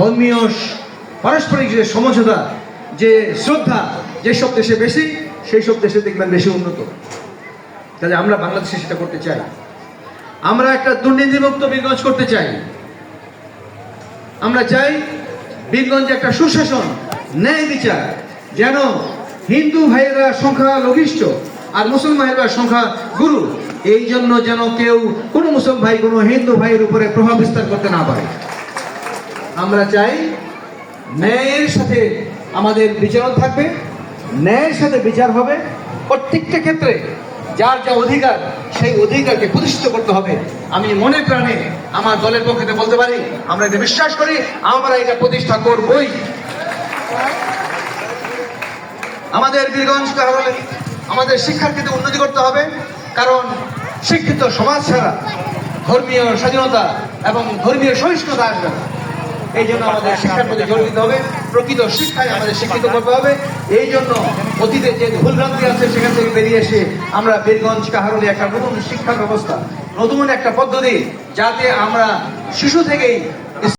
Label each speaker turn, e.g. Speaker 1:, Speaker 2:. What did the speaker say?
Speaker 1: ধর্মীয় পারস্পরিক যে সমঝোতা, যে শ্রদ্ধা যেসব দেশে বেশি, সেই সব দেশে দেখবেন বেশি উন্নত। তাহলে আমরা বাংলাদেশে সেটা করতে চাই। আমরা একটা দুর্নীতিমুক্ত বীরগঞ্জ করতে চাই। আমরা চাই বীরগঞ্জে একটা সুশাসন, ন্যায় বিচার, যেন হিন্দু ভাইয়েরা সংখ্যা লঘিষ্ঠ আর মুসলমানেরা সংখ্যা গুরু, এই জন্য যেন কেউ কোনো মুসলমান ভাই কোনো হিন্দু ভাইয়ের উপরে প্রভাব বিস্তার করতে না পারে। আমরা চাই ন্যায়ের সাথে আমাদের বিচারণ থাকবে, ন্যায়ের সাথে বিচার হবে। প্রত্যেকটা ক্ষেত্রে যার যা অধিকার, সেই অধিকারকে প্রতিষ্ঠিত করতে হবে। আমি মনে প্রাণে আমার দলের পক্ষে বলতে পারি, আমরা এটা বিশ্বাস করি, আমরা এটা প্রতিষ্ঠা করবই। আমাদের বীরগঞ্জ কাহারোলে আমাদের শিক্ষার ক্ষেত্রে উন্নতি করতে হবে, কারণ শিক্ষিত সমাজ ছাড়া ধর্মীয় স্বাধীনতা এবং ধর্মীয় সহিষ্ণুতা আসবে না। এই জন্য আমাদের শিক্ষার প্রতি জোর দিতে হবে, প্রকৃত শিক্ষায় আমাদের শিক্ষিত করতে হবে। এই জন্য অতীতে যে ভুলভ্রান্তি আছে সেখান থেকে বেরিয়ে এসে আমরা বীরগঞ্জ কাহারোলে একটা নতুন শিক্ষা ব্যবস্থা, নতুন একটা পদ্ধতি, যাতে আমরা শিশু থেকেই